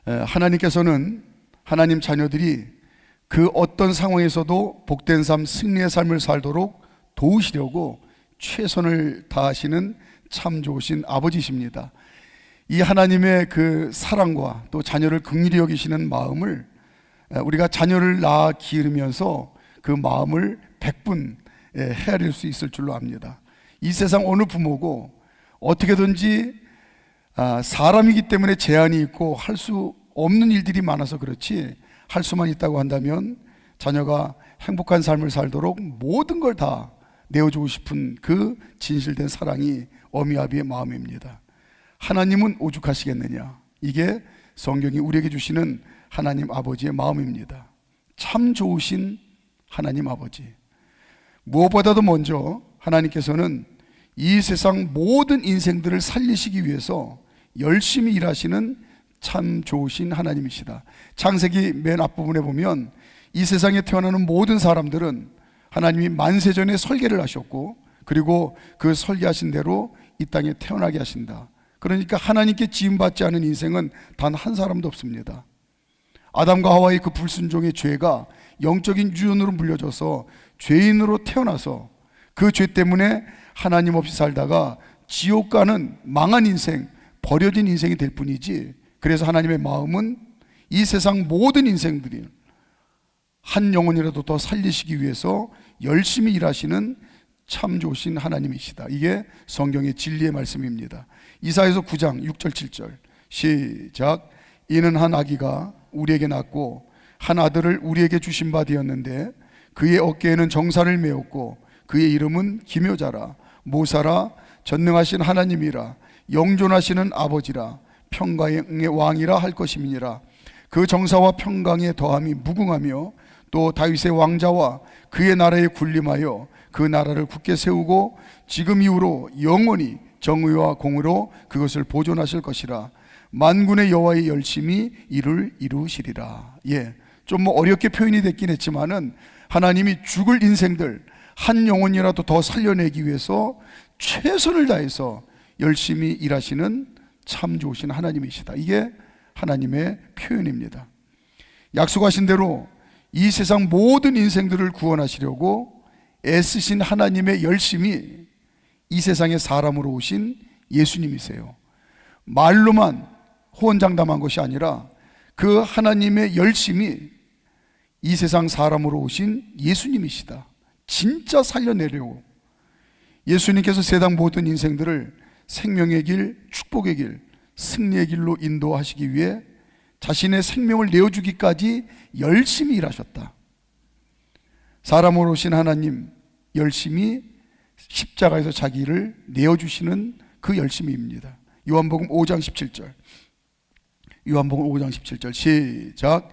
하나님께서는 하나님 자녀들이 그 어떤 상황에서도 복된 삶, 승리의 삶을 살도록 도우시려고 최선을 다하시는 참 좋으신 아버지십니다. 이 하나님의 그 사랑과 또 자녀를 긍휼히 여기시는 마음을 우리가 자녀를 낳아 기르면서 그 마음을 100분 헤아릴 수 있을 줄로 압니다. 이 세상 어느 부모고 어떻게든지 사람이기 때문에 제한이 있고 할 수 없는 일들이 많아서 그렇지, 할 수만 있다고 한다면 자녀가 행복한 삶을 살도록 모든 걸 다 내어주고 싶은 그 진실된 사랑이 어미 아비의 마음입니다. 하나님은 오죽하시겠느냐, 이게 성경이 우리에게 주시는 하나님 아버지의 마음입니다. 참 좋으신 하나님 아버지. 무엇보다도 먼저 하나님께서는 이 세상 모든 인생들을 살리시기 위해서 열심히 일하시는 참 좋으신 하나님이시다. 창세기 맨 앞부분에 보면 이 세상에 태어나는 모든 사람들은 하나님이 만세전에 설계를 하셨고, 그리고 그 설계하신 대로 이 땅에 태어나게 하신다. 그러니까 하나님께 지음받지 않은 인생은 단 한 사람도 없습니다. 아담과 하와의 그 불순종의 죄가 영적인 유전으로 물려져서 죄인으로 태어나서 그 죄 때문에 하나님 없이 살다가 지옥 가는 망한 인생, 버려진 인생이 될 뿐이지, 그래서 하나님의 마음은 이 세상 모든 인생들이 한 영혼이라도 더 살리시기 위해서 열심히 일하시는 참 좋으신 하나님이시다. 이게 성경의 진리의 말씀입니다. 이사야서 9장 6절 7절 시작. 이는 한 아기가 우리에게 낳고 한 아들을 우리에게 주신 바 되었는데 그의 어깨에는 정사를 메었고 그의 이름은 기묘자라 모사라 전능하신 하나님이라 영존하시는 아버지라 평강의 왕이라 할 것임이니라. 그 정사와 평강의 더함이 무궁하며 또 다윗의 왕자와 그의 나라에 군림하여 그 나라를 굳게 세우고 지금 이후로 영원히 정의와 공의로 그것을 보존하실 것이라. 만군의 여호와의 열심히 이를 이루시리라. 좀 어렵게 표현이 됐긴 했지만은 하나님이 죽을 인생들 한 영혼이라도 더 살려내기 위해서 최선을 다해서 열심히 일하시는 참 좋으신 하나님이시다. 이게 하나님의 표현입니다. 약속하신 대로 이 세상 모든 인생들을 구원하시려고 애쓰신 하나님의 열심이 이 세상에 사람으로 오신 예수님이세요. 말로만 호언장담한 것이 아니라 그 하나님의 열심이 이 세상 사람으로 오신 예수님이시다. 진짜 살려내려고 예수님께서 세상 모든 인생들을 생명의 길, 축복의 길, 승리의 길로 인도하시기 위해 자신의 생명을 내어주기까지 열심히 일하셨다. 사람으로 오신 하나님 열심히 십자가에서 자기를 내어주시는 그 열심입니다. 요한복음 5장 17절 요한복음 5장 17절 시작.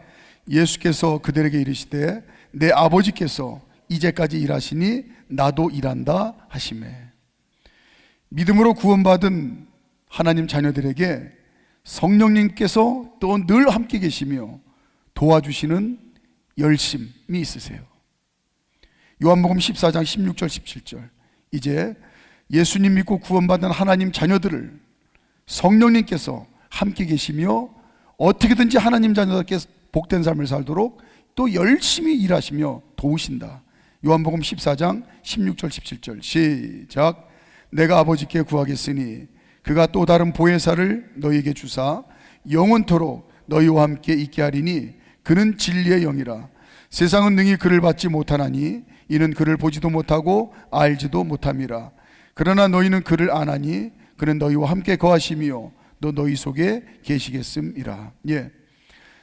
예수께서 그들에게 이르시되 내 아버지께서 이제까지 일하시니 나도 일한다 하시매. 믿음으로 구원받은 하나님 자녀들에게 성령님께서 또 늘 함께 계시며 도와주시는 열심이 있으세요. 요한복음 14장 16절 17절 이제 예수님 믿고 구원받은 하나님 자녀들을 성령님께서 함께 계시며 어떻게든지 하나님 자녀답게 복된 삶을 살도록 또 열심히 일하시며 도우신다. 요한복음 14장 16절 17절 시작. 내가 아버지께 구하겠으니 그가 또 다른 보혜사를 너희에게 주사 영원토록 너희와 함께 있게 하리니 그는 진리의 영이라. 세상은 능히 그를 받지 못하나니 이는 그를 보지도 못하고 알지도 못함이라. 그러나 너희는 그를 아나니 그는 너희와 함께 거하시며 또 너희 속에 계시겠음이라.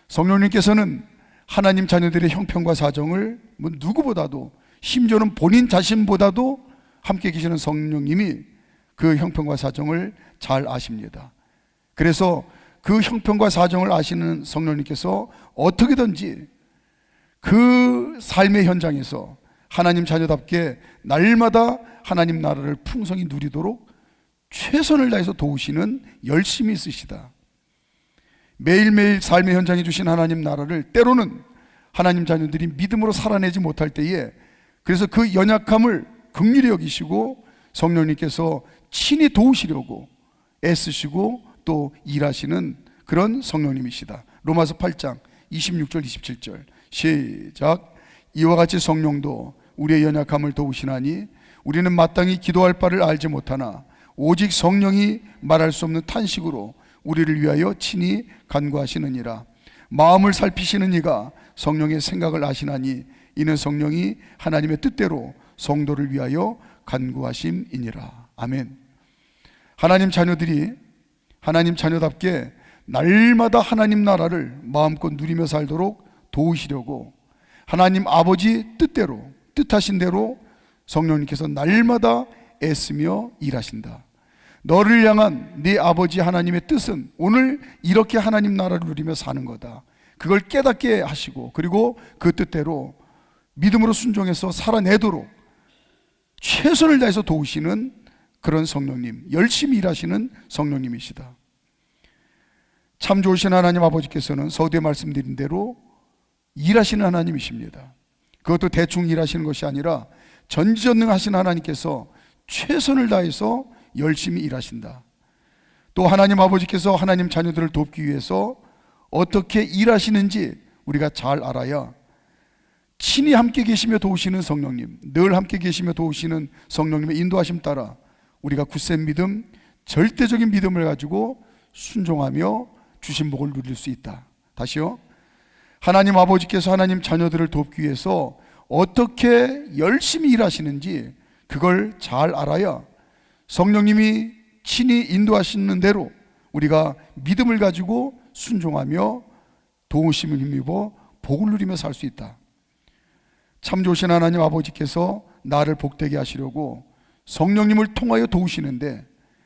성령님께서는 하나님 자녀들의 형편과 사정을 누구보다도, 심지어는 본인 자신보다도 함께 계시는 성령님이 그 형편과 사정을 잘 아십니다. 그래서 그 형편과 사정을 아시는 성령님께서 어떻게든지 그 삶의 현장에서 하나님 자녀답게 날마다 하나님 나라를 풍성히 누리도록 최선을 다해서 도우시는 열심이 있으시다. 매일매일 삶의 현장에 주신 하나님 나라를 때로는 하나님 자녀들이 믿음으로 살아내지 못할 때에, 그래서 그 연약함을 긍휼히 여기시고 성령님께서 친히 도우시려고 애쓰시고 또 일하시는 그런 성령님이시다. 로마서 8장 26절 27절 시작. 이와 같이 성령도 우리의 연약함을 도우시나니 우리는 마땅히 기도할 바를 알지 못하나 오직 성령이 말할 수 없는 탄식으로 우리를 위하여 친히 간구하시느니라. 마음을 살피시는 이가 성령의 생각을 아시나니 이는 성령이 하나님의 뜻대로 성도를 위하여 간구하심이니라. 아멘. 하나님 자녀들이 하나님 자녀답게 날마다 하나님 나라를 마음껏 누리며 살도록 도우시려고 하나님 아버지 뜻대로, 뜻하신 대로 성령님께서 날마다 애쓰며 일하신다. 너를 향한 네 아버지 하나님의 뜻은 오늘 이렇게 하나님 나라를 누리며 사는 거다. 그걸 깨닫게 하시고, 그리고 그 뜻대로 믿음으로 순종해서 살아내도록 최선을 다해서 도우시는 그런 성령님, 열심히 일하시는 성령님이시다. 참 좋으신 하나님 아버지께서는 서두에 말씀드린 대로 일하시는 하나님이십니다. 그것도 대충 일하시는 것이 아니라 전지전능하신 하나님께서 최선을 다해서 열심히 일하신다. 또 하나님 아버지께서 하나님 자녀들을 돕기 위해서 어떻게 일하시는지 우리가 잘 알아야 친히 함께 계시며 도우시는 성령님, 늘 함께 계시며 도우시는 성령님의 인도하심 따라 우리가 굳센 믿음, 절대적인 믿음을 가지고 순종하며 주신 복을 누릴 수 있다. 다시요. 하나님 아버지께서 하나님 자녀들을 돕기 위해서 어떻게 열심히 일하시는지 그걸 잘 알아야 성령님이 친히 인도하시는 대로 우리가 믿음을 가지고 순종하며 도우심을 힘입어 복을 누리며 살 수 있다. 참 좋으신 하나님 아버지께서 나를 복되게 하시려고 성령님을 통하여 도우시는데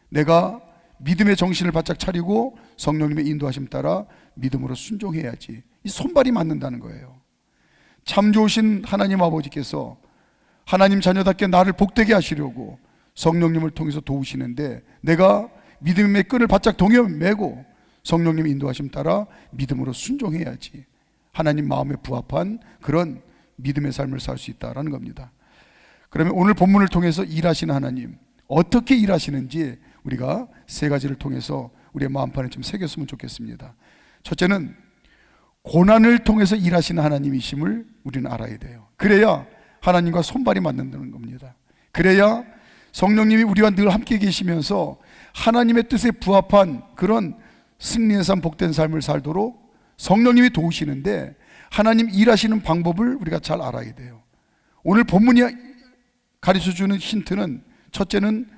내가 믿음의 정신을 바짝 차리고 성령님의 인도하심 따라 믿음으로 순종해야지. 이 손발이 맞는다는 거예요. 참 좋으신 하나님 아버지께서 하나님 자녀답게 나를 복되게 하시려고 성령님을 통해서 도우시는데 내가 믿음의 끈을 바짝 동여 매고 성령님의 인도하심 따라 믿음으로 순종해야지. 하나님 마음에 부합한 그런 믿음의 삶을 살 수 있다라는 겁니다. 그러면 오늘 본문을 통해서 일하시는 하나님, 어떻게 일하시는지 우리가 세 가지를 통해서 우리의 마음판에 좀 새겼으면 좋겠습니다. 첫째는 고난을 통해서 일하시는 하나님이심을 우리는 알아야 돼요. 그래야 하나님과 손발이 맞는다는 겁니다. 그래야 성령님이 우리와 늘 함께 계시면서 하나님의 뜻에 부합한 그런 승리의 삶, 복된 삶을 살도록 성령님이 도우시는데 하나님 일하시는 방법을 우리가 잘 알아야 돼요. 오늘 본문이 가르쳐주는 힌트는 첫째는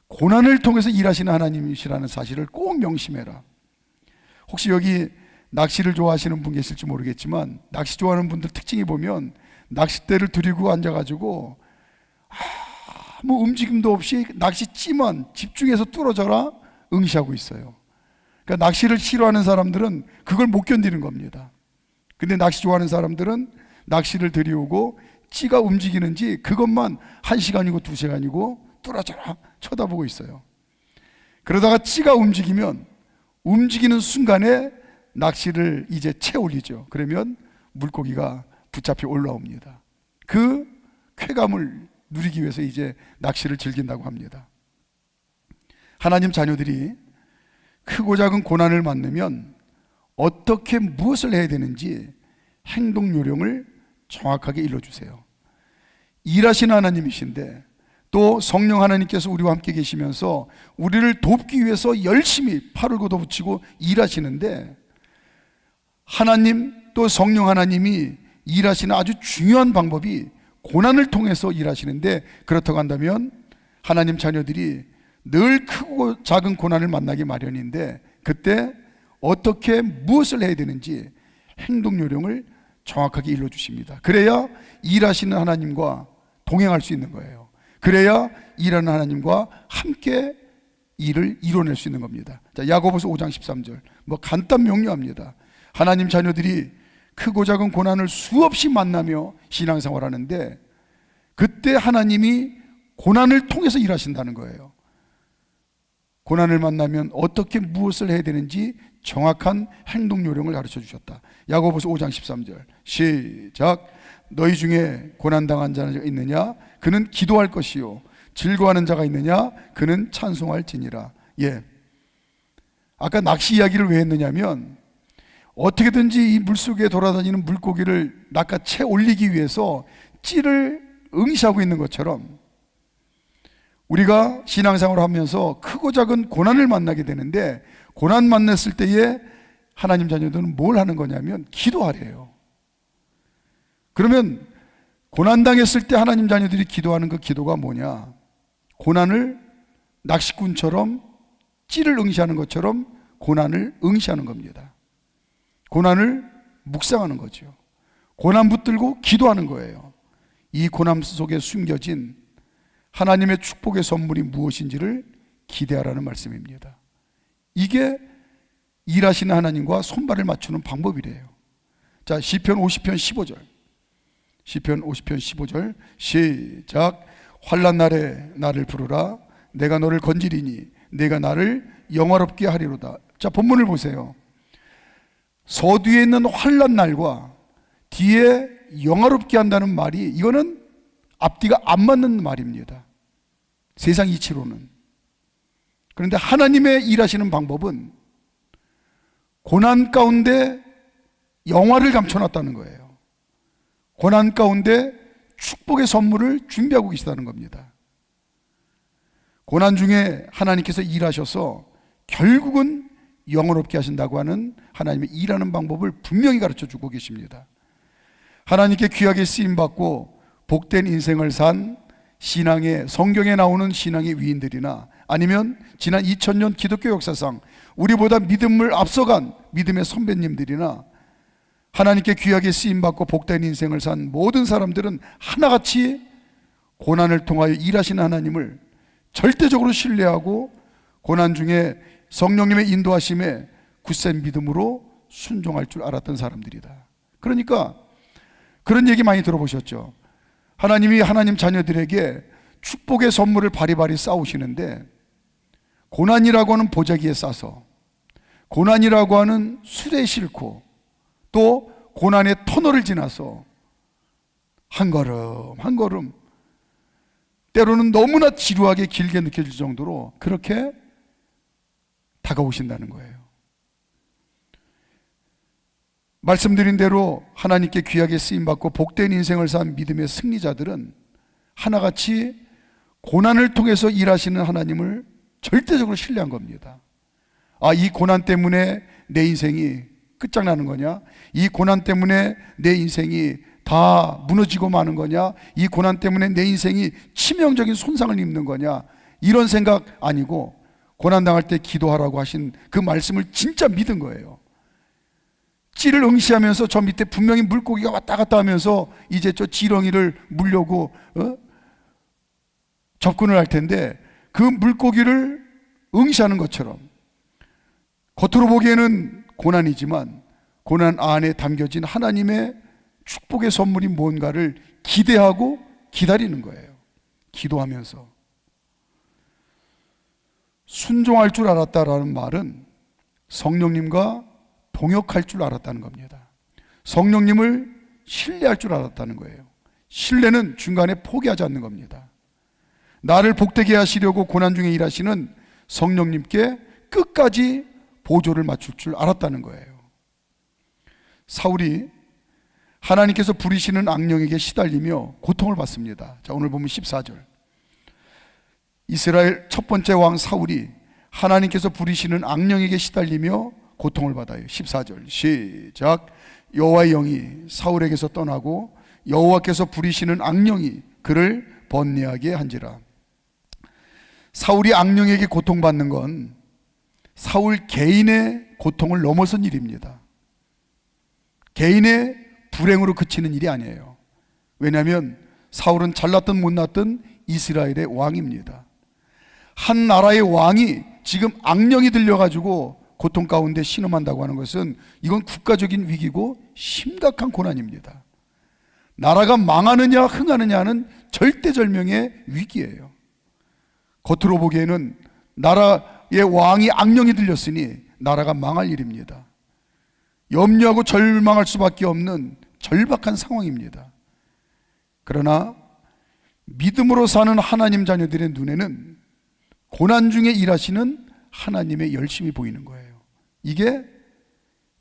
고난을 통해서 일하시는 하나님이시라는 사실을 꼭 명심해라. 혹시 여기 낚시를 좋아하시는 분 계실지 모르겠지만 낚시 좋아하는 분들 특징이 보면 낚싯대를 들이고 앉아가지고 아무 움직임도 없이 낚시찌만 집중해서 뚫어져라 응시하고 있어요. 그러니까 낚시를 싫어하는 사람들은 그걸 못 견디는 겁니다. 근데 낚시 좋아하는 사람들은 낚시를 들이오고 찌가 움직이는지 그것만 1시간이고 2시간이고 뚫어져라 쳐다보고 있어요. 그러다가 찌가 움직이면 움직이는 순간에 낚시를 이제 채 올리죠. 그러면 물고기가 붙잡혀 올라옵니다. 그 쾌감을 누리기 위해서 이제 낚시를 즐긴다고 합니다. 하나님 자녀들이 크고 작은 고난을 만나면 어떻게 무엇을 해야 되는지 행동 요령을 정확하게 일러주세요. 일하시는 하나님이신데 또 성령 하나님께서 우리와 함께 계시면서 우리를 돕기 위해서 열심히 팔을 걷어붙이고 일하시는데 하나님 또 성령 하나님이 일하시는 아주 중요한 방법이 고난을 통해서 일하시는데 그렇다고 한다면 하나님 자녀들이 늘 크고 작은 고난을 만나기 마련인데 그때 어떻게 무엇을 해야 되는지 행동 요령을 정확하게 일러주십니다. 그래야 일하시는 하나님과 동행할 수 있는 거예요. 그래야 일하는 하나님과 함께 일을 이뤄낼 수 있는 겁니다. 자, 야고보서 5장 13절 간단 명료합니다. 하나님 자녀들이 크고 작은 고난을 수없이 만나며 신앙생활하는데 그때 하나님이 고난을 통해서 일하신다는 거예요. 고난을 만나면 어떻게 무엇을 해야 되는지 정확한 행동 요령을 가르쳐 주셨다. 야고보서 5장 13절 시작. 너희 중에 고난당한 자가 있느냐? 그는 기도할 것이요 즐거워하는 자가 있느냐? 그는 찬송할지니라. 예. 아까 낚시 이야기를 왜 했느냐면 어떻게든지 이 물속에 돌아다니는 물고기를 낚아채 올리기 위해서 찌를 응시하고 있는 것처럼 우리가 신앙생활을 하면서 크고 작은 고난을 만나게 되는데, 고난 만났을 때에 하나님 자녀들은 뭘 하는 거냐면 기도하래요. 그러면 고난당했을 때 하나님 자녀들이 기도하는 그 기도가 뭐냐? 고난을 낚시꾼처럼 찌를 응시하는 것처럼 고난을 응시하는 겁니다. 고난을 묵상하는 거죠. 고난 붙들고 기도하는 거예요. 이 고난 속에 숨겨진 하나님의 축복의 선물이 무엇인지를 기대하라는 말씀입니다. 이게 일하시는 하나님과 손발을 맞추는 방법이래요. 자, 시편 50편 15절. 시편 50편 15절 시작. 환난 날에 나를 부르라. 내가 너를 건지리니 내가 나를 영화롭게 하리로다. 자, 본문을 보세요. 서두에 있는 환난 날과 뒤에 영화롭게 한다는 말이, 이거는 앞뒤가 안 맞는 말입니다. 세상 이치로는. 그런데 하나님의 일하시는 방법은 고난 가운데 영화를 감춰놨다는 거예요. 고난 가운데 축복의 선물을 준비하고 계시다는 겁니다. 고난 중에 하나님께서 일하셔서 결국은 영원롭게 하신다고 하는 하나님의 일하는 방법을 분명히 가르쳐주고 계십니다. 하나님께 귀하게 쓰임받고 복된 인생을 산 신앙의, 성경에 나오는 신앙의 위인들이나 아니면 지난 2000년 기독교 역사상 우리보다 믿음을 앞서간 믿음의 선배님들이나 하나님께 귀하게 쓰임받고 복된 인생을 산 모든 사람들은 하나같이 고난을 통하여 일하시는 하나님을 절대적으로 신뢰하고 고난 중에 성령님의 인도하심에 굳센 믿음으로 순종할 줄 알았던 사람들이다. 그러니까 그런 얘기 많이 들어보셨죠. 하나님이 하나님 자녀들에게 축복의 선물을 바리바리 쌓으시는데, 고난이라고 하는 보자기에 싸서, 고난이라고 하는 술에 싣고, 또 고난의 터널을 지나서 한 걸음 한 걸음, 때로는 너무나 지루하게 길게 느껴질 정도로 그렇게 다가오신다는 거예요. 말씀드린 대로 하나님께 귀하게 쓰임받고 복된 인생을 산 믿음의 승리자들은 하나같이 고난을 통해서 일하시는 하나님을 절대적으로 신뢰한 겁니다. 아, 이 고난 때문에 내 인생이 끝장나는 거냐? 이 고난 때문에 내 인생이 다 무너지고 마는 거냐? 이 고난 때문에 내 인생이 치명적인 손상을 입는 거냐? 이런 생각 아니고 고난당할 때 기도하라고 하신 그 말씀을 진짜 믿은 거예요. 찌를 응시하면서 저 밑에 분명히 물고기가 왔다 갔다 하면서 이제 저 지렁이를 물려고 접근을 할 텐데, 그 물고기를 응시하는 것처럼 겉으로 보기에는 고난이지만 고난 안에 담겨진 하나님의 축복의 선물이 뭔가를 기대하고 기다리는 거예요. 기도하면서. 순종할 줄 알았다라는 말은 성령님과 동역할 줄 알았다는 겁니다. 성령님을 신뢰할 줄 알았다는 거예요. 신뢰는 중간에 포기하지 않는 겁니다. 나를 복되게 하시려고 고난 중에 일하시는 성령님께 끝까지 보조를 맞출 줄 알았다는 거예요. 사울이 하나님께서 부리시는 악령에게 시달리며 고통을 받습니다. 자, 오늘 보면 14절. 이스라엘 첫 번째 왕 사울이 하나님께서 부리시는 악령에게 시달리며 고통을 받아요. 14절 시작. 여호와의 영이 사울에게서 떠나고 여호와께서 부리시는 악령이 그를 번뇌하게 한지라. 사울이 악령에게 고통받는 건 사울 개인의 고통을 넘어선 일입니다. 개인의 불행으로 그치는 일이 아니에요. 왜냐하면 사울은 잘났든 못났든 이스라엘의 왕입니다. 한 나라의 왕이 지금 악령이 들려가지고 고통 가운데 신음한다고 하는 것은 이건 국가적인 위기고 심각한 고난입니다. 나라가 망하느냐 흥하느냐는 절대절명의 위기예요. 겉으로 보기에는 나라의 왕이 악령이 들렸으니 나라가 망할 일입니다. 염려하고 절망할 수밖에 없는 절박한 상황입니다. 그러나 믿음으로 사는 하나님 자녀들의 눈에는 고난 중에 일하시는 하나님의 열심이 보이는 거예요. 이게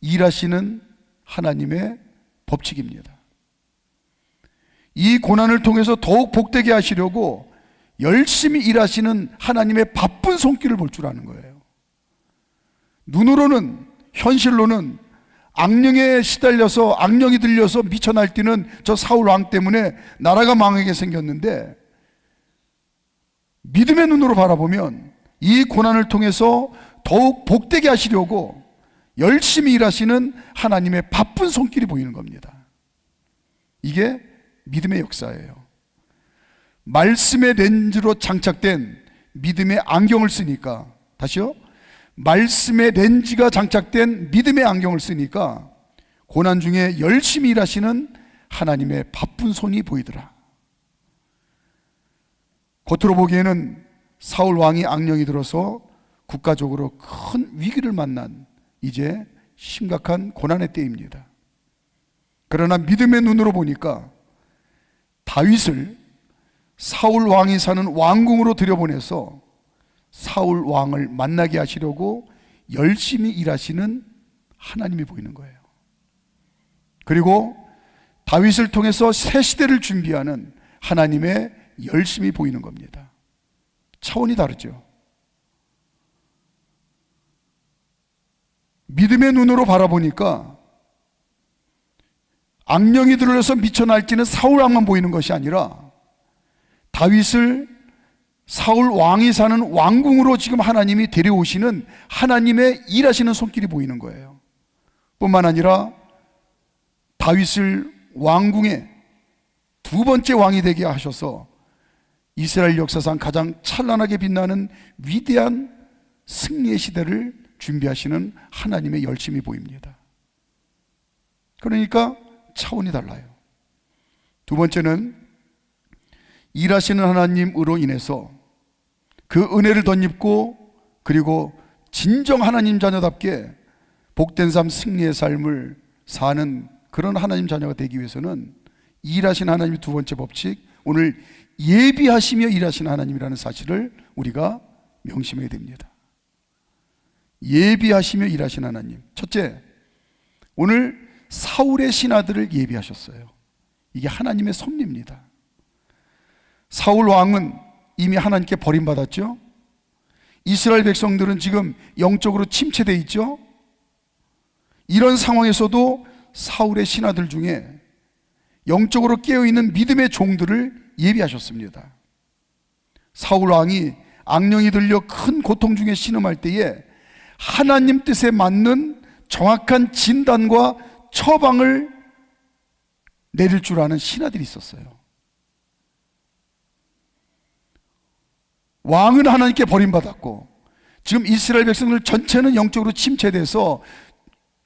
일하시는 하나님의 법칙입니다. 이 고난을 통해서 더욱 복되게 하시려고 열심히 일하시는 하나님의 바쁜 손길을 볼 줄 아는 거예요. 눈으로는, 현실로는 악령에 시달려서, 악령이 들려서 미쳐 날뛰는 저 사울 왕 때문에 나라가 망하게 생겼는데, 믿음의 눈으로 바라보면 이 고난을 통해서 더욱 복되게 하시려고 열심히 일하시는 하나님의 바쁜 손길이 보이는 겁니다. 이게 믿음의 역사예요. 말씀의 렌즈로 장착된 믿음의 안경을 쓰니까, 다시요, 말씀의 렌즈가 장착된 믿음의 안경을 쓰니까 고난 중에 열심히 일하시는 하나님의 바쁜 손이 보이더라. 겉으로 보기에는 사울 왕이 악령이 들어서 국가적으로 큰 위기를 만난 이제 심각한 고난의 때입니다. 그러나 믿음의 눈으로 보니까 다윗을 사울 왕이 사는 왕궁으로 들여보내서 사울 왕을 만나게 하시려고 열심히 일하시는 하나님이 보이는 거예요. 그리고 다윗을 통해서 새 시대를 준비하는 하나님의 열심이 보이는 겁니다. 차원이 다르죠. 믿음의 눈으로 바라보니까 악령이 들어서 미쳐 날뛰는 사울 왕만 보이는 것이 아니라 다윗을 사울 왕이 사는 왕궁으로 지금 하나님이 데려오시는 하나님의 일하시는 손길이 보이는 거예요. 뿐만 아니라 다윗을 왕궁의 두 번째 왕이 되게 하셔서 이스라엘 역사상 가장 찬란하게 빛나는 위대한 승리의 시대를 준비하시는 하나님의 열심이 보입니다. 그러니까 차원이 달라요. 두 번째는 일하시는 하나님으로 인해서 그 은혜를 덧입고, 그리고 진정 하나님 자녀답게 복된 삶, 승리의 삶을 사는 그런 하나님 자녀가 되기 위해서는 일하시는 하나님의 두 번째 법칙, 오늘 예비하시며 일하시는 하나님이라는 사실을 우리가 명심해야 됩니다. 예비하시며 일하시는 하나님. 첫째, 오늘 사울의 신하들을 예비하셨어요. 이게 하나님의 섭리입니다. 사울 왕은 이미 하나님께 버림받았죠. 이스라엘 백성들은 지금 영적으로 침체되어 있죠. 이런 상황에서도 사울의 신하들 중에 영적으로 깨어있는 믿음의 종들을 예비하셨습니다. 사울 왕이 악령이 들려 큰 고통 중에 신음할 때에 하나님 뜻에 맞는 정확한 진단과 처방을 내릴 줄 아는 신하들이 있었어요. 왕은 하나님께 버림받았고 지금 이스라엘 백성들 전체는 영적으로 침체돼서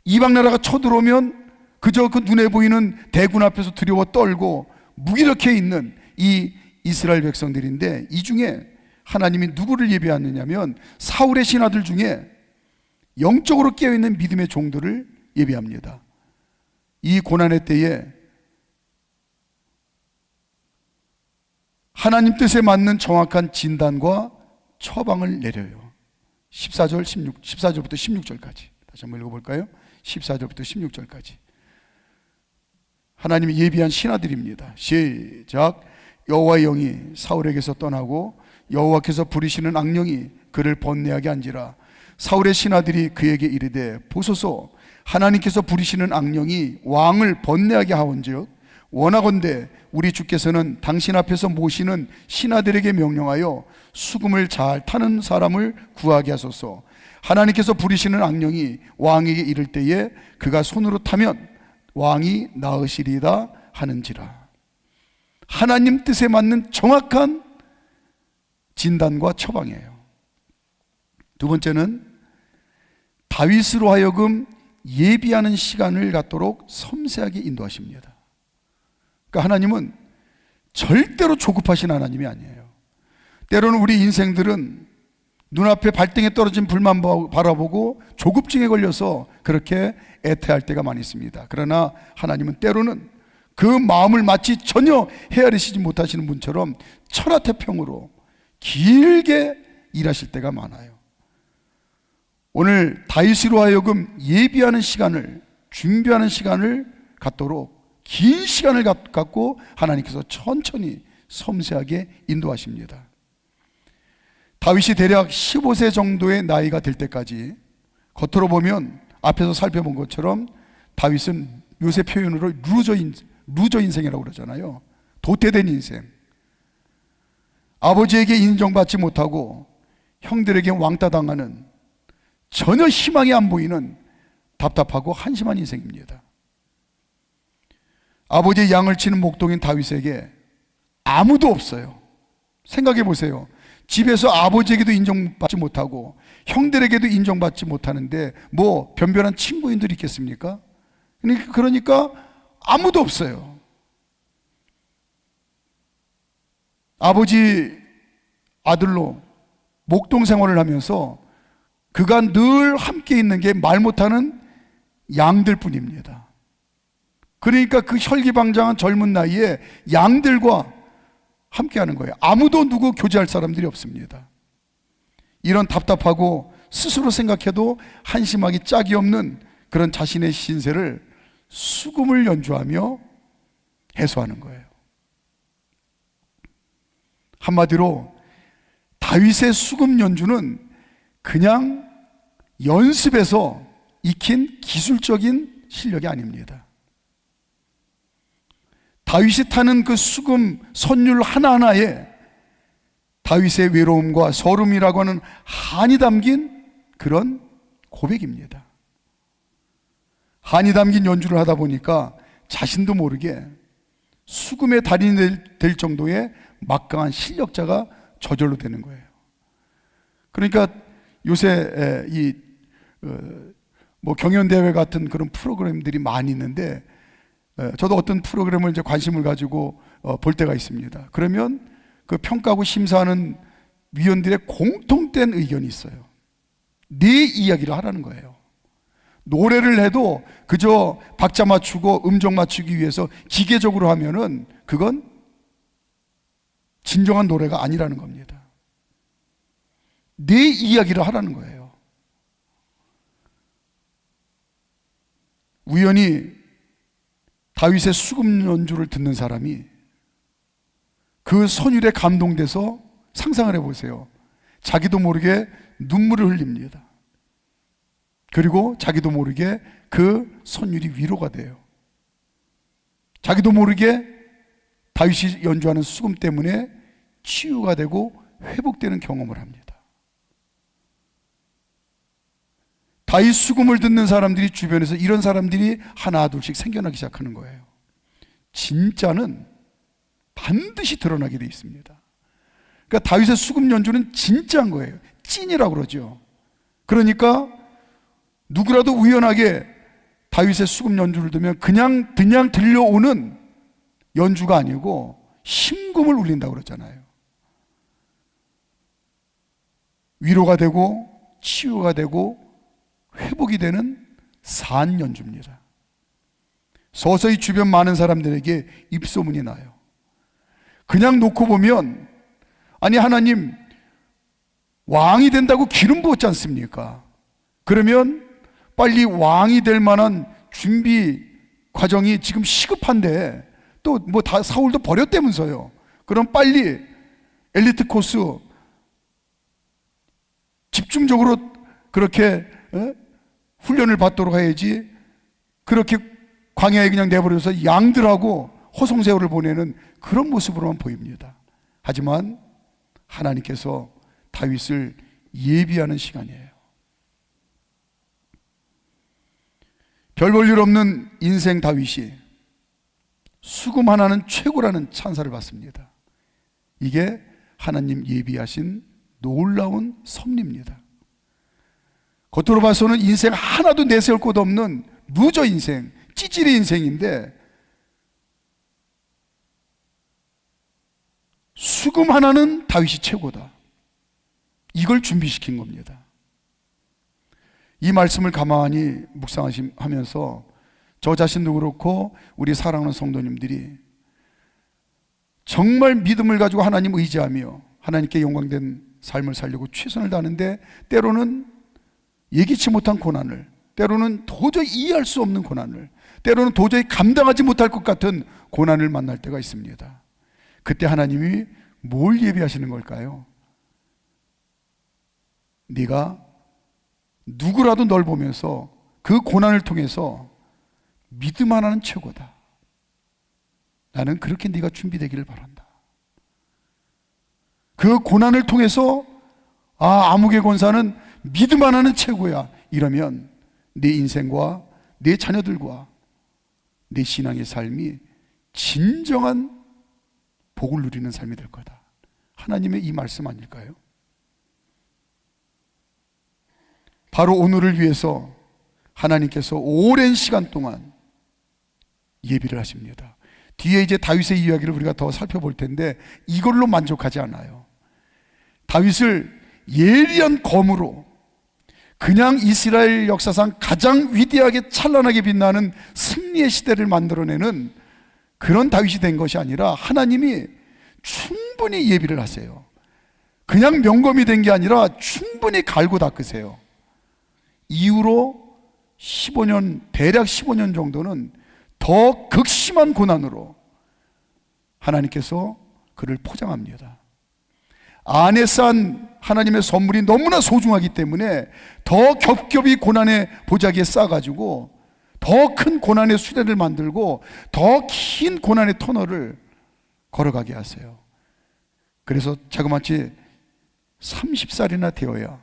이방 나라가 쳐들어오면 그저 그 눈에 보이는 대군 앞에서 두려워 떨고 무기력해 있는 이 이스라엘 백성들인데, 이 중에 하나님이 누구를 예비하느냐면 사울의 신하들 중에 영적으로 깨어있는 믿음의 종들을 예비합니다. 이 고난의 때에 하나님 뜻에 맞는 정확한 진단과 처방을 내려요. 14절부터 16절까지 다시 한번 읽어볼까요? 14절부터 16절까지 하나님이 예비한 신하들입니다. 시작. 여호와의 영이 사울에게서 떠나고 여호와께서 부리시는 악령이 그를 번뇌하게 한지라. 사울의 신하들이 그에게 이르되 보소서, 하나님께서 부리시는 악령이 왕을 번뇌하게 하온즉 원하건대 우리 주께서는 당신 앞에서 모시는 신하들에게 명령하여 수금을 잘 타는 사람을 구하게 하소서. 하나님께서 부리시는 악령이 왕에게 이를 때에 그가 손으로 타면 왕이 나으시리다 하는지라. 하나님 뜻에 맞는 정확한 진단과 처방이에요. 두 번째는 다윗으로 하여금 예비하는 시간을 갖도록 섬세하게 인도하십니다. 그러니까 하나님은 절대로 조급하신 하나님이 아니에요. 때로는 우리 인생들은 눈앞에 발등에 떨어진 불만 바라보고 조급증에 걸려서 그렇게 애태할 때가 많이 있습니다. 그러나 하나님은 때로는 그 마음을 마치 전혀 헤아리시지 못하시는 분처럼 천하태평으로 길게 일하실 때가 많아요. 오늘 다윗으로 하여금 예비하는 시간을, 준비하는 시간을 갖도록 긴 시간을 갖고 하나님께서 천천히 섬세하게 인도하십니다. 다윗이 대략 15세 정도의 나이가 될 때까지, 겉으로 보면 앞에서 살펴본 것처럼 다윗은 요새 표현으로 루저 인생이라고 그러잖아요. 도태된 인생. 아버지에게 인정받지 못하고 형들에게 왕따당하는, 전혀 희망이 안 보이는 답답하고 한심한 인생입니다. 아버지의 양을 치는 목동인 다윗에게 아무도 없어요. 생각해 보세요. 집에서 아버지에게도 인정받지 못하고 형들에게도 인정받지 못하는데 뭐 변변한 친구인들이 있겠습니까? 그러니까 아무도 없어요. 아버지 아들로 목동 생활을 하면서 그가 늘 함께 있는 게 말 못하는 양들 뿐입니다. 그러니까 그 혈기방장한 젊은 나이에 양들과 함께 하는 거예요. 아무도 누구 교제할 사람들이 없습니다. 이런 답답하고 스스로 생각해도 한심하기 짝이 없는 그런 자신의 신세를 수금을 연주하며 해소하는 거예요. 한마디로 다윗의 수금 연주는 그냥 연습에서 익힌 기술적인 실력이 아닙니다. 다윗이 타는 그 수금 선율 하나하나에 다윗의 외로움과 서름이라고 하는 한이 담긴 그런 고백입니다. 한이 담긴 연주를 하다 보니까 자신도 모르게 수금의 달인이 될 정도의 막강한 실력자가 저절로 되는 거예요. 그러니까 요새 뭐 경연대회 같은 그런 프로그램들이 많이 있는데, 저도 어떤 프로그램을 이제 관심을 가지고 볼 때가 있습니다. 그러면 그 평가하고 심사하는 위원들의 공통된 의견이 있어요. 네 이야기를 하라는 거예요. 노래를 해도 그저 박자 맞추고 음정 맞추기 위해서 기계적으로 하면은 그건 진정한 노래가 아니라는 겁니다. 네 이야기를 하라는 거예요. 우연히 다윗의 수금 연주를 듣는 사람이 그 선율에 감동돼서 상상을 해보세요. 자기도 모르게 눈물을 흘립니다. 그리고 자기도 모르게 그 선율이 위로가 돼요. 자기도 모르게 다윗이 연주하는 수금 때문에 치유가 되고 회복되는 경험을 합니다. 다윗 수금을 듣는 사람들이 주변에서 이런 사람들이 하나 둘씩 생겨나기 시작하는 거예요. 진짜는 반드시 드러나게 돼 있습니다. 그러니까 다윗의 수금 연주는 진짜인 거예요. 찐이라고 그러죠. 그러니까 누구라도 우연하게 다윗의 수금 연주를 들으면 그냥 들려오는 연주가 아니고 심금을 울린다고 그러잖아요. 위로가 되고 치유가 되고 회복이 되는 산연주입니다. 서서히 주변 많은 사람들에게 입소문이 나요. 그냥 놓고 보면, 아니 하나님 왕이 된다고 기름 부었지 않습니까? 그러면 빨리 왕이 될 만한 준비 과정이 지금 시급한데 또 뭐 다 사울도 버렸다면서요. 그럼 빨리 엘리트 코스 집중적으로 그렇게 훈련을 받도록 해야지, 그렇게 광야에 그냥 내버려서 양들하고 호송세월을 보내는 그런 모습으로만 보입니다. 하지만 하나님께서 다윗을 예비하는 시간이에요. 별 볼 일 없는 인생 다윗이 수금 하나는 최고라는 찬사를 받습니다. 이게 하나님 예비하신 놀라운 섭리입니다. 겉으로 봐서는 인생 하나도 내세울 곳 없는 루저 인생, 찌질이 인생인데 수금 하나는 다윗이 최고다. 이걸 준비시킨 겁니다. 이 말씀을 가만히 묵상하면서 저 자신도 그렇고 우리 사랑하는 성도님들이 정말 믿음을 가지고 하나님 의지하며 하나님께 영광된 삶을 살려고 최선을 다하는데 때로는 예기치 못한 고난을, 때로는 도저히 이해할 수 없는 고난을, 때로는 도저히 감당하지 못할 것 같은 고난을 만날 때가 있습니다. 그때 하나님이 뭘 예비하시는 걸까요? 네가 누구라도 널 보면서 그 고난을 통해서 믿음 하나는 최고다. 나는 그렇게 네가 준비되기를 바란다. 그 고난을 통해서 아무개 권사는 믿음 하나는 최고야. 이러면 내 인생과 내 자녀들과 내 신앙의 삶이 진정한 복을 누리는 삶이 될 거다. 하나님의 이 말씀 아닐까요? 바로 오늘을 위해서 하나님께서 오랜 시간 동안 예비를 하십니다. 뒤에 이제 다윗의 이야기를 우리가 더 살펴볼 텐데 이걸로 만족하지 않아요. 다윗을 예리한 검으로 그냥 이스라엘 역사상 가장 위대하게 찬란하게 빛나는 승리의 시대를 만들어내는 그런 다윗이 된 것이 아니라 하나님이 충분히 예비를 하세요. 그냥 명검이 된 게 아니라 충분히 갈고 닦으세요. 이후로 15년, 대략 15년 정도는 더 극심한 고난으로 하나님께서 그를 포장합니다. 안에 쌓은 하나님의 선물이 너무나 소중하기 때문에 더 겹겹이 고난의 보자기에 싸가지고 더 큰 고난의 수레를 만들고 더 긴 고난의 터널을 걸어가게 하세요. 그래서 자그마치 30살이나 되어야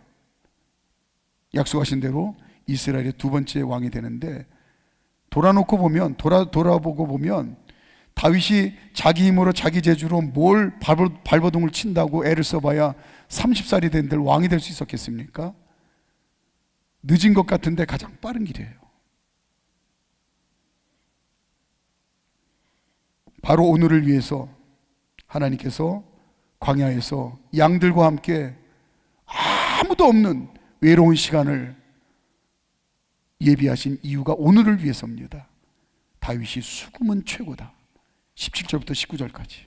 약속하신 대로 이스라엘의 두 번째 왕이 되는데, 돌아보고 보면 다윗이 자기 힘으로 자기 재주로 뭘 발버둥을 친다고 애를 써봐야 30살이 된 들 왕이 될 수 있었겠습니까? 늦은 것 같은데 가장 빠른 길이에요. 바로 오늘을 위해서 하나님께서 광야에서 양들과 함께 아무도 없는 외로운 시간을 예비하신 이유가 오늘을 위해서입니다. 다윗이 수금은 최고다. 17절부터 19절까지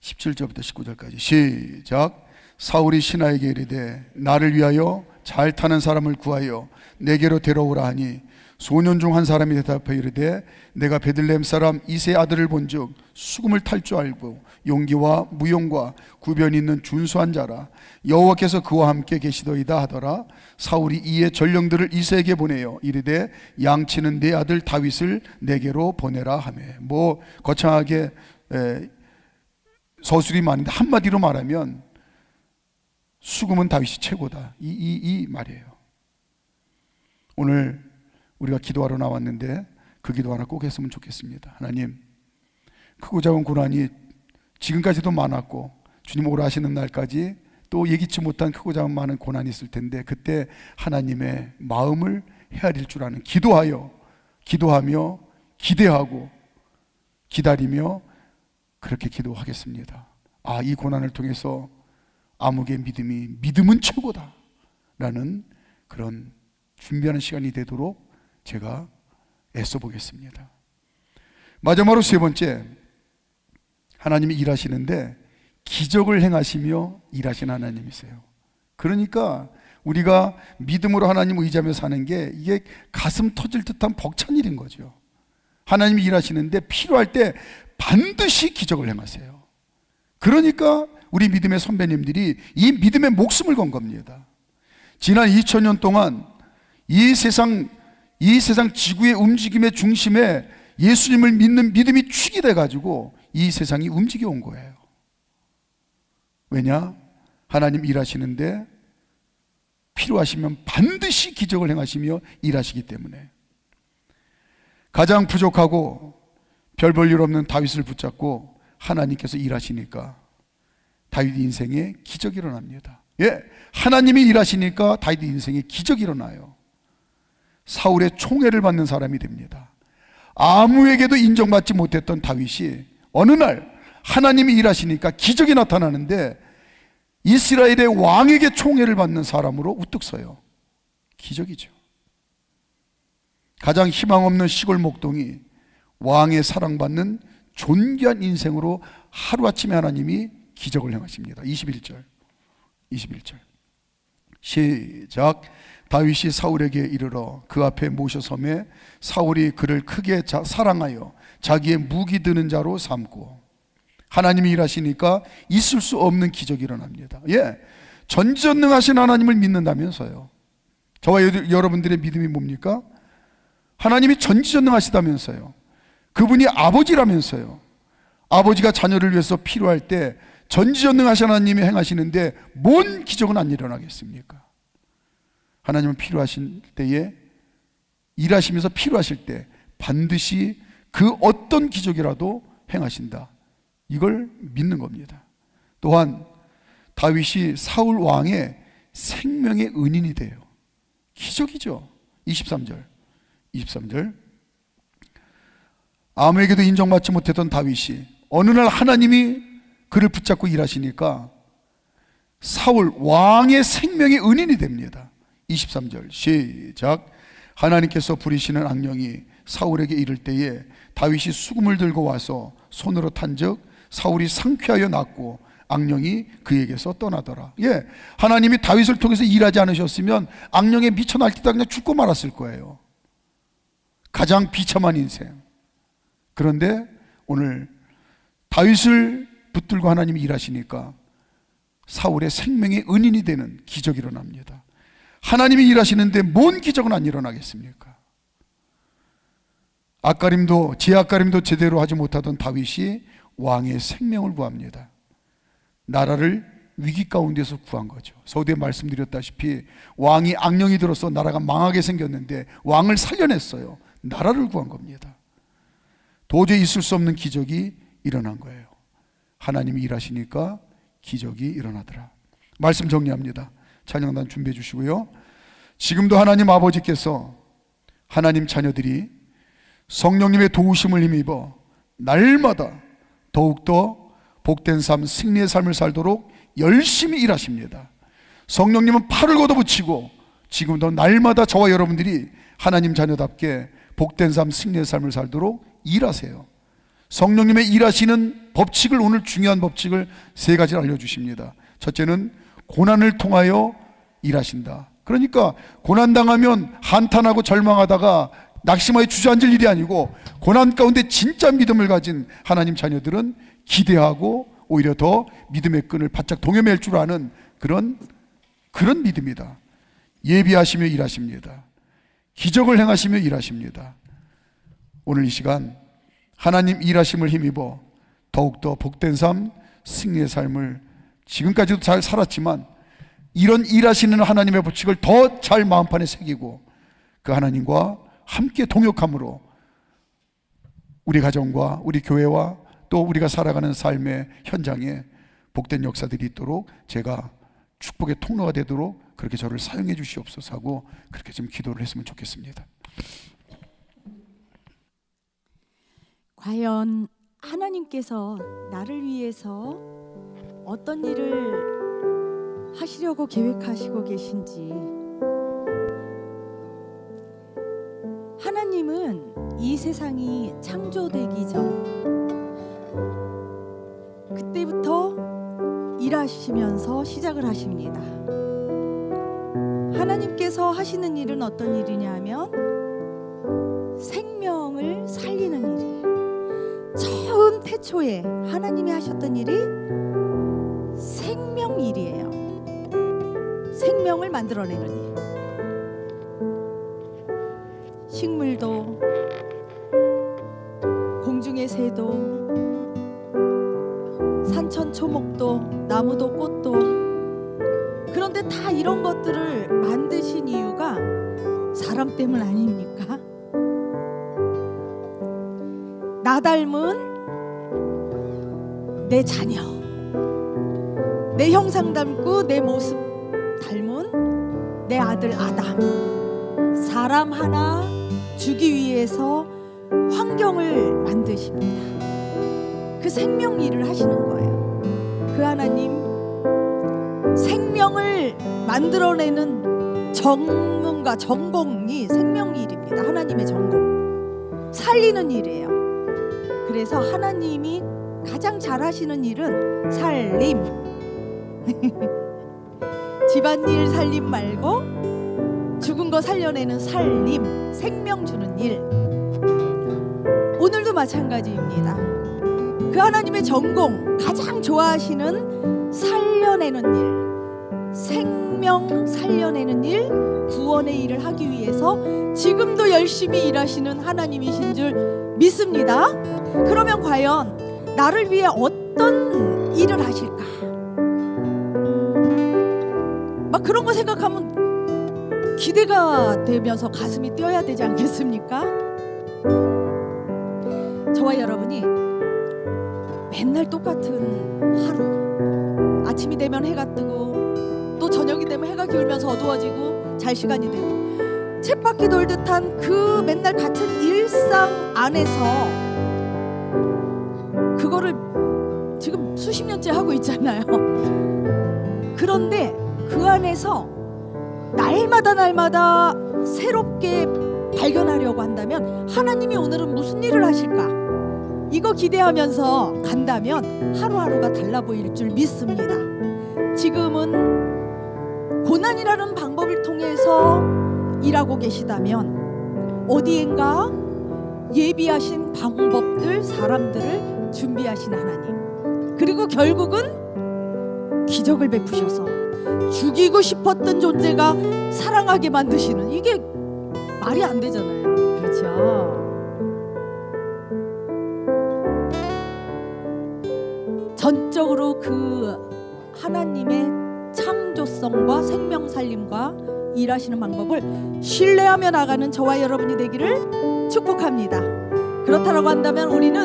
17절부터 19절까지 시작. 사울이 신하에게 이르되 나를 위하여 잘 타는 사람을 구하여 내게로 데려오라 하니 소년 중 한 사람이 대답하여 이르되 내가 베들레헴 사람 이새의 아들을 본즉 수금을 탈 줄 알고 용기와 무용과 구변이 있는 준수한 자라. 여호와께서 그와 함께 계시더이다 하더라. 사울이 이에 전령들을 이새에게 보내어 이르되 양치는 내 아들 다윗을 내게로 보내라 하매. 거창하게 서술이 많은데 한마디로 말하면 수금은 다윗이 최고다, 이 말이에요. 오늘 우리가 기도하러 나왔는데 그 기도 하나 꼭 했으면 좋겠습니다. 하나님, 크고 작은 고난이 지금까지도 많았고 주님 오라 하시는 날까지 또 예기치 못한 크고 작은 많은 고난이 있을 텐데 그때 하나님의 마음을 헤아릴 줄 아는 기도하며 기대하고 기다리며 그렇게 기도하겠습니다. 이 고난을 통해서 아무개 믿음은 최고다 라는 그런 준비하는 시간이 되도록 제가 애써 보겠습니다. 마지막으로 세 번째, 하나님이 일하시는데 기적을 행하시며 일하시는 하나님이세요. 그러니까 우리가 믿음으로 하나님 의지하며 사는 게 이게 가슴 터질 듯한 벅찬 일인 거죠. 하나님이 일하시는데 필요할 때 반드시 기적을 행하세요. 그러니까 우리 믿음의 선배님들이 이 믿음의 목숨을 건 겁니다. 지난 2000년 동안 이 세상 지구의 움직임의 중심에 예수님을 믿는 믿음이 축이 돼가지고 이 세상이 움직여 온 거예요. 왜냐? 하나님 일하시는데 필요하시면 반드시 기적을 행하시며 일하시기 때문에. 가장 부족하고 별 볼 일 없는 다윗을 붙잡고 하나님께서 일하시니까 다윗 인생에 기적이 일어납니다. 하나님이 일하시니까 다윗 인생에 기적이 일어나요. 사울의 총애를 받는 사람이 됩니다. 아무에게도 인정받지 못했던 다윗이 어느 날 하나님이 일하시니까 기적이 나타나는데 이스라엘의 왕에게 총애를 받는 사람으로 우뚝 서요. 기적이죠. 가장 희망 없는 시골 목동이 왕의 사랑받는 존귀한 인생으로 하루아침에 하나님이 기적을 행하십니다. 21절 시작. 다윗이 사울에게 이르러 그 앞에 모셔섬에 사울이 그를 크게 사랑하여 자기의 무기 드는 자로 삼고. 하나님이 일하시니까 있을 수 없는 기적이 일어납니다. 예, 전지전능하신 하나님을 믿는다면서요. 저와 여러분들의 믿음이 뭡니까? 하나님이 전지전능하시다면서요. 그분이 아버지라면서요. 아버지가 자녀를 위해서 필요할 때 전지전능하신 하나님이 행하시는데 뭔 기적은 안 일어나겠습니까? 하나님은 필요하실 때에, 일하시면서 필요하실 때 반드시 그 어떤 기적이라도 행하신다. 이걸 믿는 겁니다. 또한 다윗이 사울 왕의 생명의 은인이 돼요. 기적이죠. 23절 아무에게도 인정받지 못했던 다윗이 어느 날 하나님이 그를 붙잡고 일하시니까 사울 왕의 생명의 은인이 됩니다. 23절 시작. 하나님께서 부리시는 악령이 사울에게 이를 때에 다윗이 수금을 들고 와서 손으로 탄즉 사울이 상쾌하여 낫고 악령이 그에게서 떠나더라. 예, 하나님이 다윗을 통해서 일하지 않으셨으면 악령에 미쳐 날뛰다 그냥 죽고 말았을 거예요. 가장 비참한 인생. 그런데 오늘 다윗을 붙들고 하나님이 일하시니까 사울의 생명의 은인이 되는 기적이 일어납니다. 하나님이 일하시는데 뭔 기적은 안 일어나겠습니까? 제 앞가림도 제대로 하지 못하던 다윗이 왕의 생명을 구합니다. 나라를 위기 가운데서 구한 거죠. 서두에 말씀드렸다시피 왕이 악령이 들어서 나라가 망하게 생겼는데 왕을 살려냈어요. 나라를 구한 겁니다. 도저히 있을 수 없는 기적이 일어난 거예요. 하나님이 일하시니까 기적이 일어나더라. 말씀 정리합니다. 찬양단 준비해 주시고요. 지금도 하나님 아버지께서 하나님 자녀들이 성령님의 도우심을 힘입어 날마다 더욱더 복된 삶, 승리의 삶을 살도록 열심히 일하십니다. 성령님은 팔을 걷어붙이고 지금도 날마다 저와 여러분들이 하나님 자녀답게 복된 삶, 승리의 삶을 살도록 일하세요. 성령님의 일하시는 법칙을, 오늘 중요한 법칙을 세 가지를 알려주십니다. 첫째는 고난을 통하여 일하신다. 그러니까 고난당하면 한탄하고 절망하다가 낙심하여 주저앉을 일이 아니고 고난 가운데 진짜 믿음을 가진 하나님 자녀들은 기대하고 오히려 더 믿음의 끈을 바짝 동여맬 줄 아는 그런 믿음이다. 예비하시며 일하십니다. 기적을 행하시며 일하십니다. 오늘 이 시간 하나님 일하심을 힘입어 더욱더 복된 삶, 승리의 삶을 지금까지도 잘 살았지만 이런 일하시는 하나님의 법칙을 더 잘 마음판에 새기고 그 하나님과 함께 동역함으로 우리 가정과 우리 교회와 또 우리가 살아가는 삶의 현장에 복된 역사들이 있도록 제가 축복의 통로가 되도록 그렇게 저를 사용해 주시옵소서 하고 그렇게 좀 기도를 했으면 좋겠습니다. 과연 하나님께서 나를 위해서 어떤 일을 하시려고 계획하시고 계신지. 하나님은 이 세상이 창조되기 전 그때부터 일하시면서 시작을 하십니다. 하나님께서 하시는 일은 어떤 일이냐 하면 생명을 살리는 일이에요. 처음 태초에 하나님이 하셨던 일이 생명 일이에요. 생명을 만들어내는 일. 식물도 공중의 새도 산천초목도 나무도 꽃도, 그런데 다 이런 것들을 만드신 이유가 사람 때문 아닙니까? 나 닮은 내 자녀, 내 형상 닮고 내 모습 닮은 내 아들 아담, 사람 하나 주기 위해서 환경을 만드십니다. 그 생명 일을 하시는 거예요. 그 하나님 생명을 만들어내는 전문가, 전공이 생명 일입니다. 하나님의 전공, 살리는 일이에요. 그래서 하나님이 가장 잘하시는 일은 살림. 집안일 살림 말고 죽은 거 살려내는 살림, 생명 주는 일. 오늘도 마찬가지입니다. 그 하나님의 전공, 가장 좋아하시는 살려내는 일, 생명 살려내는 일, 구원의 일을 하기 위해서 지금도 열심히 일하시는 하나님이신 줄 믿습니다. 그러면 과연 나를 위해 어떤 일을 하실까? 막 그런 거 생각하면 기대가 되면서 가슴이 뛰어야 되지 않겠습니까? 저와 여러분이 맨날 똑같은 하루, 아침이 되면 해가 뜨고 또 저녁이 되면 해가 기울면서 어두워지고 잘 시간이 되고 쳇바퀴 돌듯한 그 맨날 같은 일상 안에서 그거를 지금 수십 년째 하고 있잖아요. 그런데 그 안에서 날마다 새롭게 발견하려고 한다면 하나님이 오늘은 무슨 일을 하실까? 이거 기대하면서 간다면 하루하루가 달라 보일 줄 믿습니다. 지금은 고난이라는 방법을 통해서 일하고 계시다면 어디엔가 예비하신 방법들, 사람들을 준비하신 하나님, 그리고 결국은 기적을 베푸셔서 죽이고 싶었던 존재가 사랑하게 만드시는, 이게 말이 안 되잖아요. 그렇죠? 전적으로 그 하나님의 창조성과 생명살림과 일하시는 방법을 신뢰하며 나가는 저와 여러분이 되기를 축복합니다. 그렇다고 한다면 우리는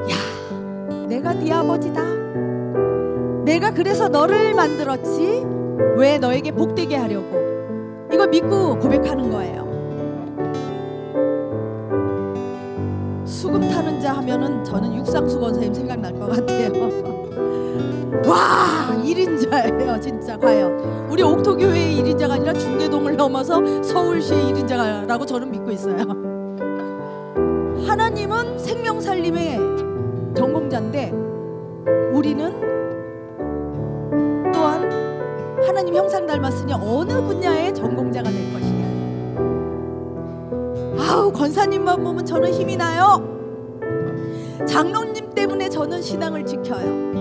야, 내가 네 아버지다, 내가 그래서 너를 만들었지, 왜 너에게 복되게 하려고, 이거 믿고 고백하는 거예요. 수금 타는 자 하면은 저는 육상수 권사님 생각날 것 같아요. 와, 1인자예요 진짜. 과연 우리 옥토교회의 1인자가 아니라 중계동을 넘어서 서울시의 1인자라고 저는 믿고 있어요. 하나님은 생명살림의 전공자인데 우리는 또한 하나님 형상 닮았으니 어느 분야의 전공자가 될 것이냐. 아우, 권사님만 보면 저는 힘이 나요. 장로님 때문에 저는 신앙을 지켜요.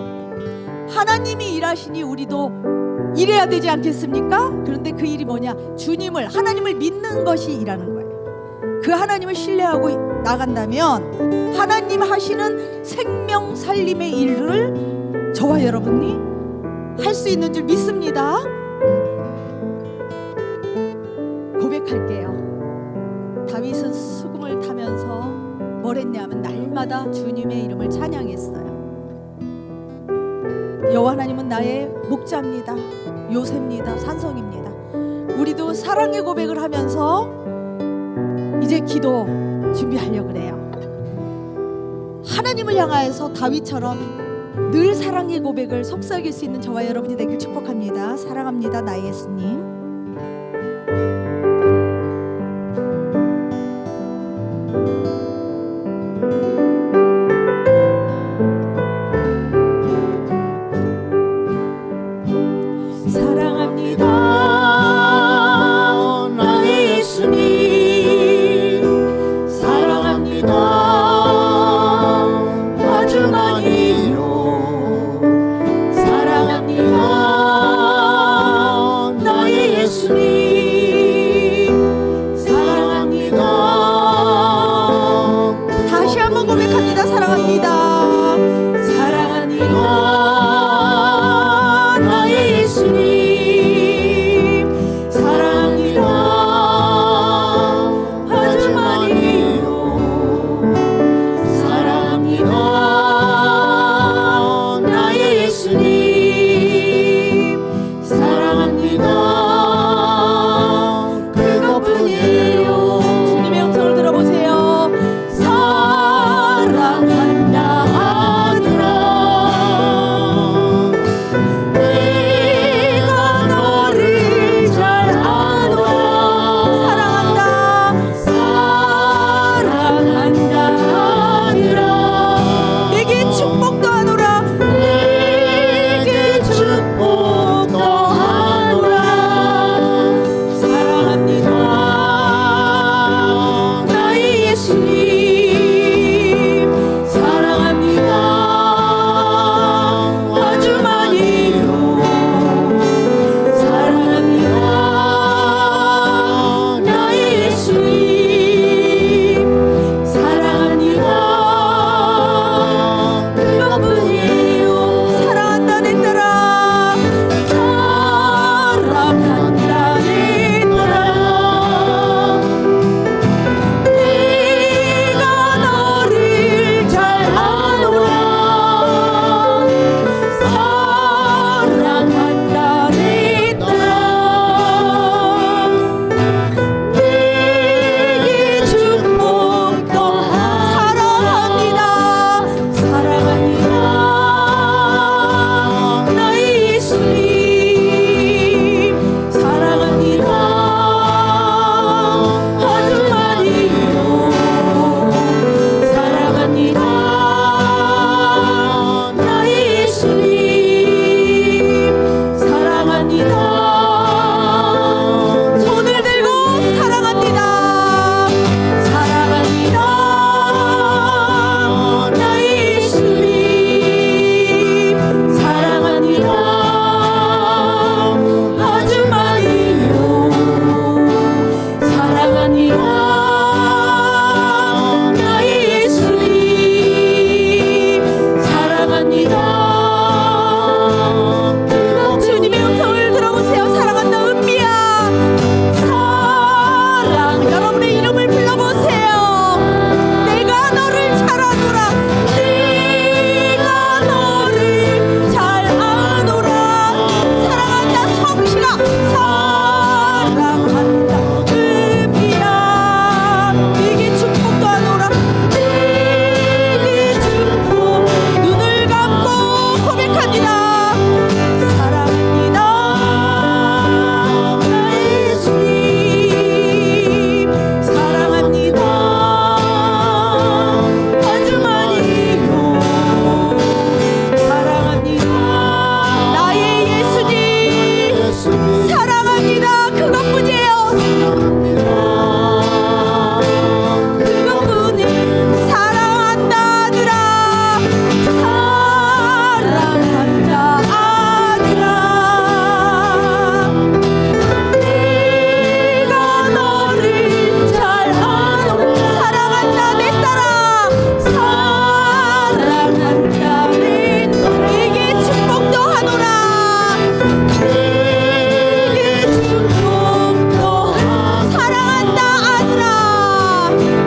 하나님이 일하시니 우리도 일해야 되지 않겠습니까? 그런데 그 일이 뭐냐? 주님을, 하나님을 믿는 것이 일하는 거예요. 그 하나님을 신뢰하고 나간다면 하나님 하시는 생명 살림의 일을 저와 여러분이 할 수 있는 줄 믿습니다. 고백할게요. 다윗은 수금을 타면서 뭘 했냐면 날마다 주님의 이름을 찬양했어요. 여호와 하나님은 나의 목자입니다, 요새입니다, 산성입니다. 우리도 사랑의 고백을 하면서 이제 기도 준비하려고 그래요. 하나님을 향하여서 다윗처럼 늘 사랑의 고백을 속삭일 수 있는 저와 여러분이 되길 축복합니다. 사랑합니다, 나의 예수님. 사랑합니다, 나의 예수님. 사랑합니다, 아주 많이요. 사랑합니다, 나의 예수님. 사랑합니다. 다시 한번 고백합니다. 사랑합니다. 사랑합니다, 나의 예수님. 사랑합니다, 아주 많이요. 사랑합니다, 나의 예수님. 사랑합니다, 그것뿐이에요. 주님의 음성을 들어보세요. 사랑한다, 할렐루야.